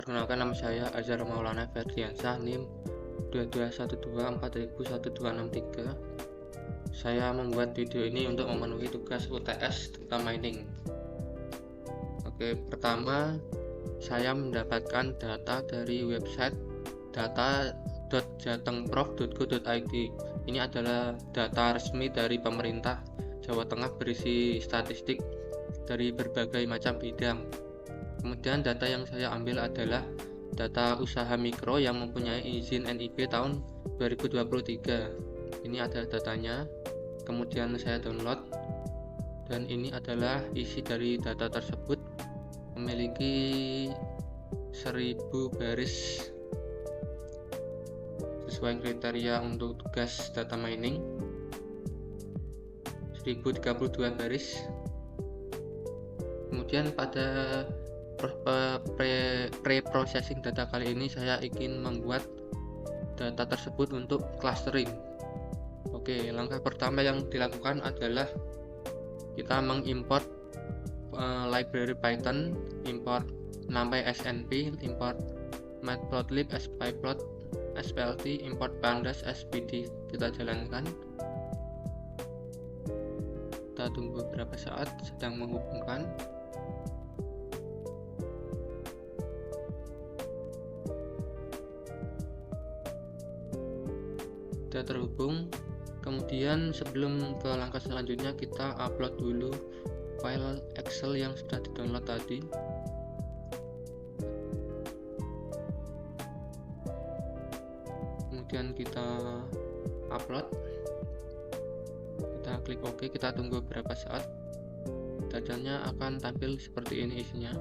Perkenalkan, nama saya Azhar Maulana Ferdiansyah, NIM 221240011263. Saya membuat video ini untuk memenuhi tugas UTS tentang mining. Oke, pertama saya mendapatkan data dari website data.jatengprof.go.id. Ini adalah data resmi dari pemerintah Jawa Tengah, berisi statistik dari berbagai macam bidang. Kemudian data yang saya ambil adalah data usaha mikro yang mempunyai izin NIB tahun 2023. Ini ada datanya, kemudian saya download, dan ini adalah isi dari data tersebut. Memiliki 1000 baris sesuai kriteria untuk tugas data mining, 1032 baris. Kemudian pada pre-processing data kali ini saya ingin membuat data tersebut untuk clustering. Oke, langkah pertama yang dilakukan adalah kita mengimport library Python, import numpy snp, import matplotlib, spyplot, splt, import pandas, spd. Kita jalankan. Kita tunggu beberapa saat, sedang menghubungkan. Sudah terhubung. Kemudian sebelum ke langkah selanjutnya, kita upload dulu file Excel yang sudah di-download tadi. Kemudian kita upload, kita klik OK, kita tunggu beberapa saat. Datanya akan tampil seperti ini isinya.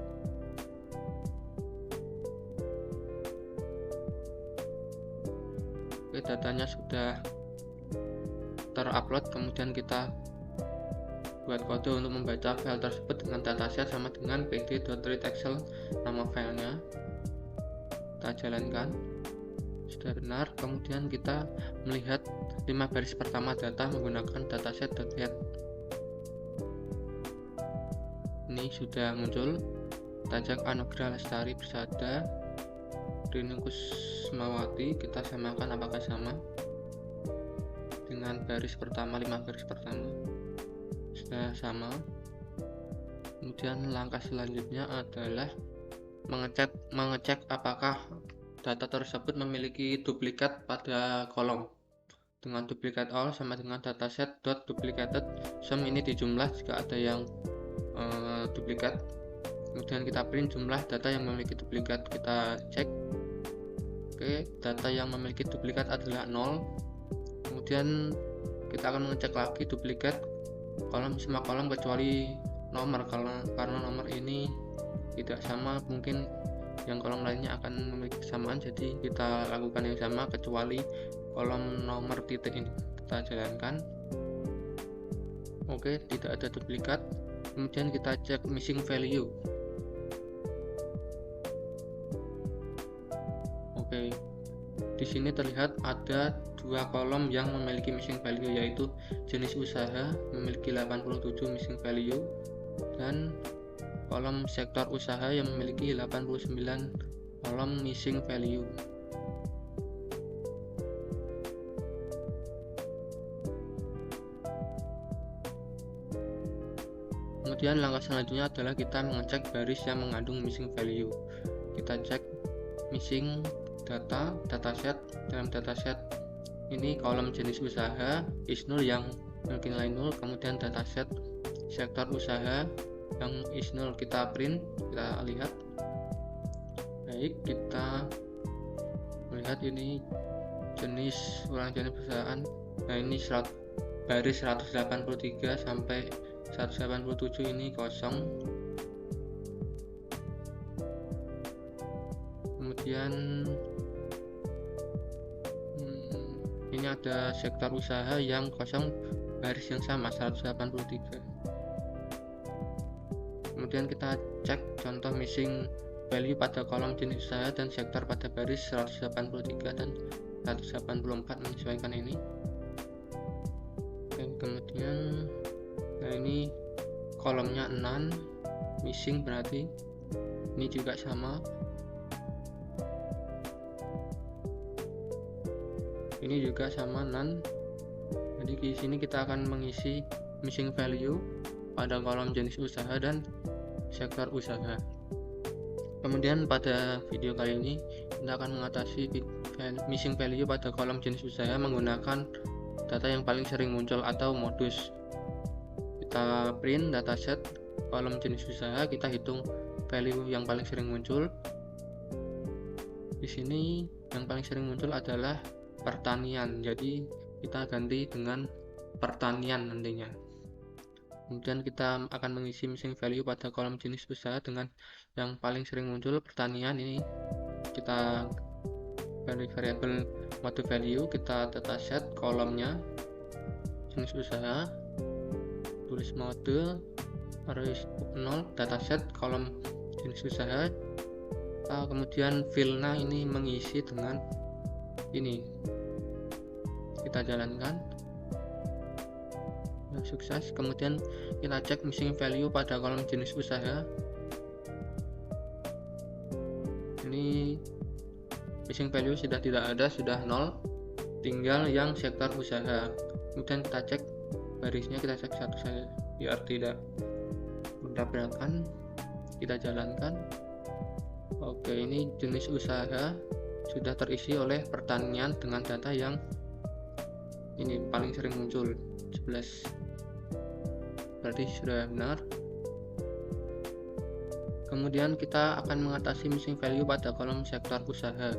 Oke, datanya sudah terupload. Kemudian kita buat kode untuk membaca file tersebut dengan dataset sama dengan pd.readExcel, nama filenya. Kita jalankan. Sudah benar. Kemudian kita melihat 5 baris pertama data menggunakan dataset.get. Ini sudah muncul. Tajak Anugrah Lestari Persada, Rini Kusmawati. Kita samakan apakah sama dengan baris pertama, 5 baris pertama. Sudah sama. Kemudian langkah selanjutnya adalah mengecek apakah data tersebut memiliki duplikat pada kolom. Dengan duplikat all sama dengan dataset.duplicated sum, ini dijumlah jika ada yang duplikat. Kemudian kita print jumlah data yang memiliki duplikat. Kita cek. Oke, data yang memiliki duplikat adalah 0. Kemudian kita akan mengecek lagi duplikat semua kolom kecuali nomor, karena nomor ini tidak sama, mungkin yang kolom lainnya akan memiliki kesamaan, jadi kita lakukan yang sama kecuali kolom nomor titik ini. Kita jalankan. Oke, tidak ada duplikat. Kemudian kita cek missing value. Oke, di sini terlihat ada 2 kolom yang memiliki missing value, yaitu jenis usaha memiliki 87 missing value dan kolom sektor usaha yang memiliki 89 kolom missing value. Kemudian langkah selanjutnya adalah kita mengecek baris yang mengandung missing value. Kita cek missing data, dataset. Dalam dataset ini kolom jenis usaha is 0 yang memiliki nilai 0, kemudian dataset sektor usaha yang is 0. Kita print, kita lihat. Baik, kita melihat ini jenis perusahaan. Nah, ini baris 183 sampai 187 ini kosong. Kemudian ini ada sektor usaha yang kosong, baris yang sama 183. Kemudian kita cek contoh missing value pada kolom jenis usaha dan sektor pada baris 183 dan 184, menyesuaikan ini. Dan kemudian nah ini kolomnya 6 missing, berarti ini juga sama. ini juga sama none. Jadi di sini kita akan mengisi missing value pada kolom jenis usaha dan sektor usaha. Kemudian pada video kali ini kita akan mengatasi missing value pada kolom jenis usaha menggunakan data yang paling sering muncul atau modus. Kita print dataset kolom jenis usaha, kita hitung value yang paling sering muncul. Di sini yang paling sering muncul adalah pertanian, jadi kita ganti dengan pertanian nantinya. Kemudian kita akan mengisi missing value pada kolom jenis usaha dengan yang paling sering muncul pertanian. Ini kita dari variabel mode value, kita dataset kolomnya jenis usaha, tulis mode arrays 0 dataset kolom jenis usaha. Kemudian fill-nya ini mengisi dengan ini, kita jalankan. Sukses. Kemudian kita cek missing value pada kolom jenis usaha. Ini missing value sudah tidak ada, sudah 0, tinggal yang sektor usaha. Kemudian kita cek barisnya, kita cek satu saja biar tidak bertabrakan. Kita jalankan. Oke, ini jenis usaha sudah terisi oleh pertanian dengan data yang ini paling sering muncul 11, berarti sudah benar. Kemudian kita akan mengatasi missing value pada kolom sektor usaha,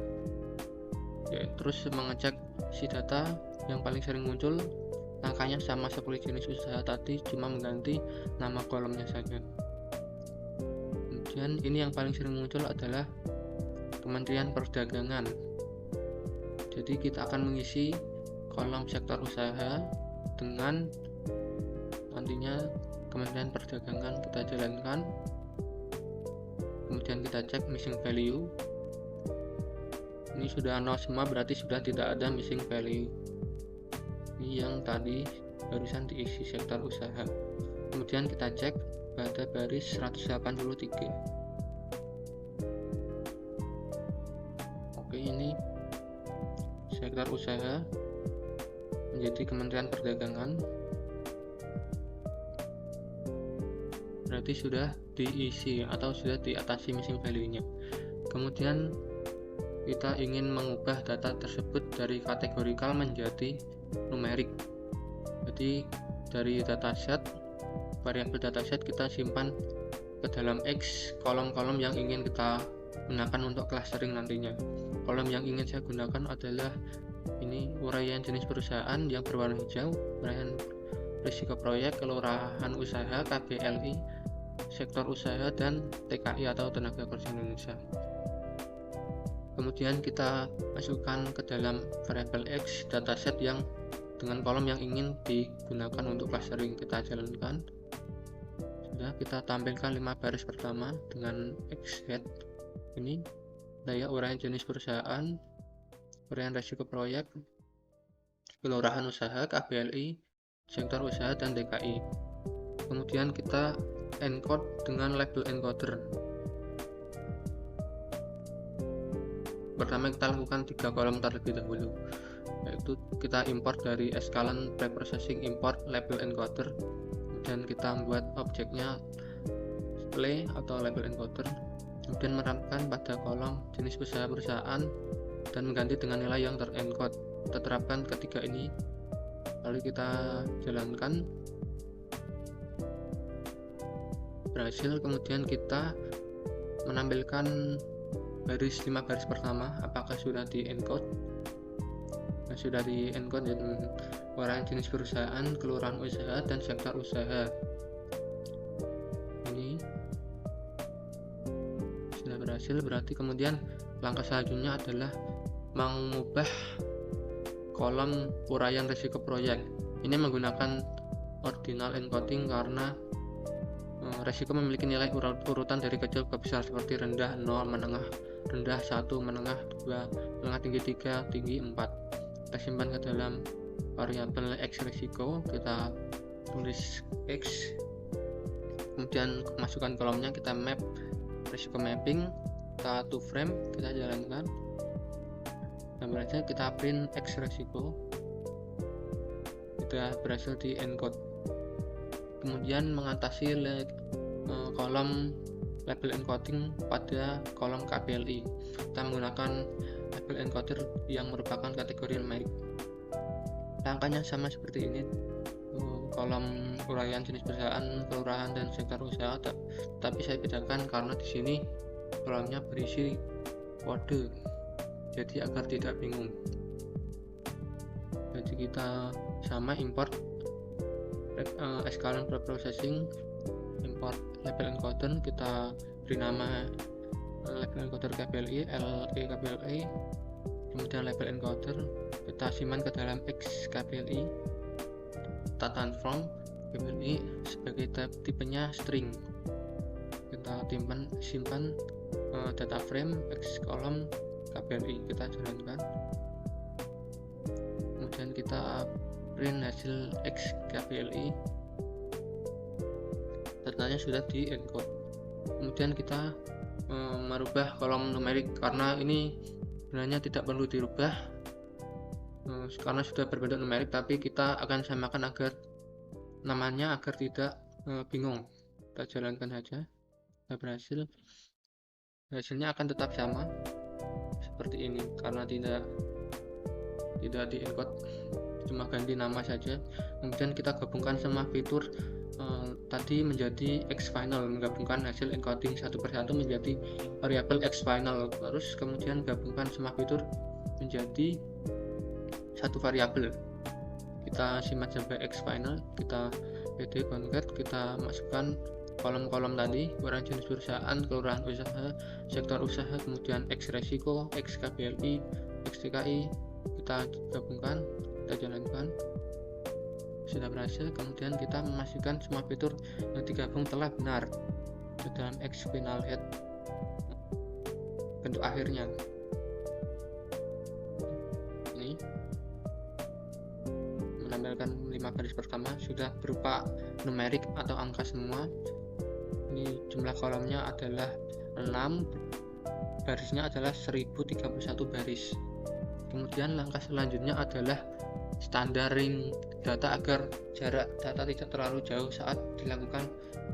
terus mengecek si data yang paling sering muncul, angkanya sama seperti jenis usaha tadi, cuma mengganti nama kolomnya saja. Kemudian ini yang paling sering muncul adalah Kementerian Perdagangan, jadi kita akan mengisi kolom sektor usaha dengan nantinya Kementerian Perdagangan. Kita jalankan, kemudian kita cek missing value. Ini sudah 0 semua, berarti sudah tidak ada missing value. Ini yang tadi barusan diisi sektor usaha. Kemudian kita cek pada baris 183. Oke, ini sektor usaha menjadi Kementerian Perdagangan, berarti sudah diisi atau sudah diatasi missing value-nya. Kemudian kita ingin mengubah data tersebut dari kategorikal menjadi numerik. Jadi dari dataset, variabel dataset kita simpan ke dalam X kolom-kolom yang ingin kita gunakan untuk clustering nantinya. Kolom yang ingin saya gunakan adalah ini uraian jenis perusahaan yang berwarna hijau, uraian risiko proyek, kelurahan usaha, KBLI, sektor usaha, dan TKI atau tenaga kerja Indonesia. Kemudian kita masukkan ke dalam variabel X dataset yang dengan kolom yang ingin digunakan untuk clustering. Kita jalankan. Sudah, kita tampilkan 5 baris pertama dengan X head. Ini daya uraian jenis perusahaan, uraian risiko proyek, kelurahan usaha, KBLI, sektor usaha, dan DKI. Kemudian kita encode dengan label encoder. Pertama kita lakukan 3 kolom terlebih dahulu, yaitu kita import dari Escalent Preprocessing import label encoder, dan kita membuat objeknya play atau label encoder, kemudian menerapkan pada kolom jenis usaha perusahaan dan mengganti dengan nilai yang terencode. Kita terapkan ketiga ini, lalu kita jalankan. Berhasil. Kemudian kita menampilkan baris 5 baris pertama apakah sudah di encode. Nah, sudah di encode dan uraian jenis perusahaan, kelurahan usaha, dan sektor usaha. Ini sudah berhasil, berarti kemudian langkah selanjutnya adalah mengubah kolom uraian risiko proyek. Ini menggunakan ordinal encoding karena risiko memiliki nilai urutan dari kecil ke besar seperti rendah 0, menengah rendah 1, menengah 2, menengah tinggi 3, tinggi 4. Kita simpan ke dalam variabel X risiko, kita tulis X, kemudian masukkan kolomnya, kita map risiko mapping, kita to frame, kita jalankan. Gambar aja kita print X resiko, sudah berhasil di encode. Kemudian mengatasi kolom label encoding pada kolom KPLI, kita menggunakan label encoder yang merupakan kategori numeric. Langkahnya sama seperti ini, kolom uraian jenis perusahaan, kelurahan, dan sektor usaha, tapi saya bedakan karena di sini kolomnya berisi kode, jadi agar tidak bingung. Jadi kita sama import SKLN preprocessing, import label encoder, kita beri nama label encoder KPLI, LE KPLI, kemudian label encoder kita simpan ke dalam X KPLI, kita transform KPLI sebagai tipenya string, kita simpan data frame X kolom KPLI, kita jalankan, kemudian kita print hasil X KPLI, datanya sudah di encode. Kemudian kita merubah kolom numerik, karena ini sebenarnya tidak perlu dirubah karena sudah berbentuk numerik, tapi kita akan samakan agar namanya agar tidak bingung. Kita jalankan saja, sudah berhasil. Hasilnya akan tetap sama seperti ini karena tidak di encode, cuma ganti nama saja. Kemudian kita gabungkan semua fitur tadi menjadi X final, menggabungkan hasil encoding satu persatu menjadi variabel X final, terus kemudian gabungkan semua fitur menjadi satu variabel, kita simpan sampai X final, kita pd concat, kita masukkan kolom-kolom tadi, uraian jenis perusahaan, kelurahan usaha, sektor usaha, kemudian X resiko, X KPLI, X TKI, kita gabungkan, kita jalankan, sudah berhasil. Kemudian kita memastikan semua fitur yang digabung telah benar ke dalam X final head bentuk akhirnya. Ini menampilkan 5 baris pertama sudah berupa numerik atau angka semua. Ini jumlah kolomnya adalah 6, barisnya adalah 1031 baris. Kemudian langkah selanjutnya adalah standaring data agar jarak data tidak terlalu jauh saat dilakukan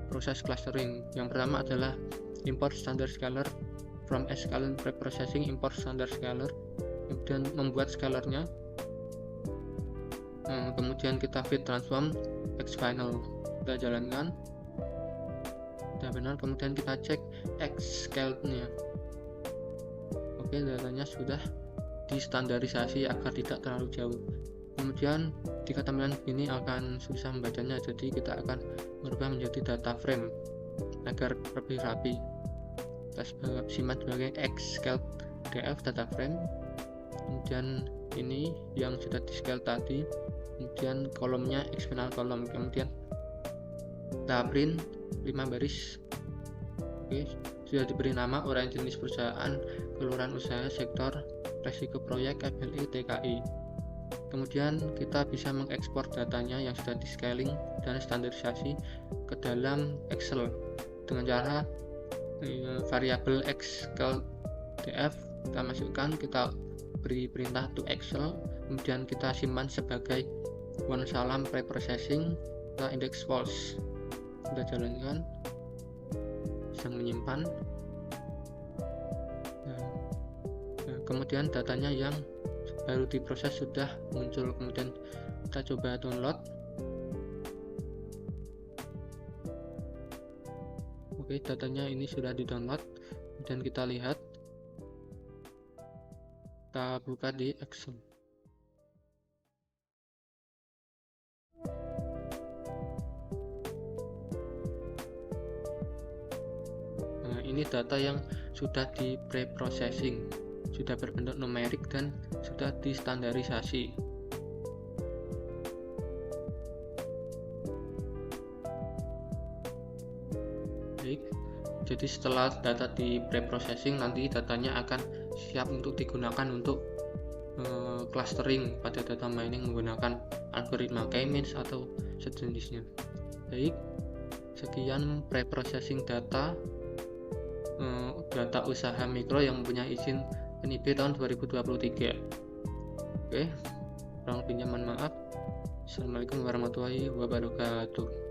proses clustering. Yang pertama adalah import standard scalar from SKLN preprocessing, import standard scalar, kemudian membuat scalarnya, kemudian kita feed transform X final, kita jalankan, sudah benar. Kemudian kita cek X scaled-nya, oke, datanya sudah distandarisasi agar tidak terlalu jauh. Kemudian jika tampilan begini akan susah membacanya, jadi kita akan merubah menjadi data frame agar lebih rapi. Kita simpan sebagai X scaled df data frame, kemudian ini yang sudah di scale tadi, kemudian kolomnya X final kolom, kemudian kita print 5 baris. Oke, sudah diberi nama uraian jenis perusahaan, kelurahan usaha, sektor, resiko proyek, KPLI, TKI. Kemudian kita bisa mengekspor datanya yang sudah di scaling dan standarisasi ke dalam Excel dengan cara variabel X scaled df kita masukkan, kita beri perintah to Excel, kemudian kita simpan sebagai one salam preprocessing, kita index false, kita jalankan, sedang menyimpan. Kemudian datanya yang baru diproses sudah muncul, kemudian kita coba download. Oke, datanya ini sudah di download, dan kita lihat, kita buka di Excel. Nah, ini data yang sudah di pre-processing, sudah berbentuk numerik dan sudah distandarisasi. Baik, jadi setelah data di pre-processing, nanti datanya akan siap untuk digunakan untuk clustering pada data mining menggunakan algoritma K-means atau sejenisnya. Baik, sekian pre-processing data usaha mikro yang mempunyai izin NIB tahun 2023. Oke, kurang lebihnya mohon maaf. Assalamualaikum warahmatullahi wabarakatuh.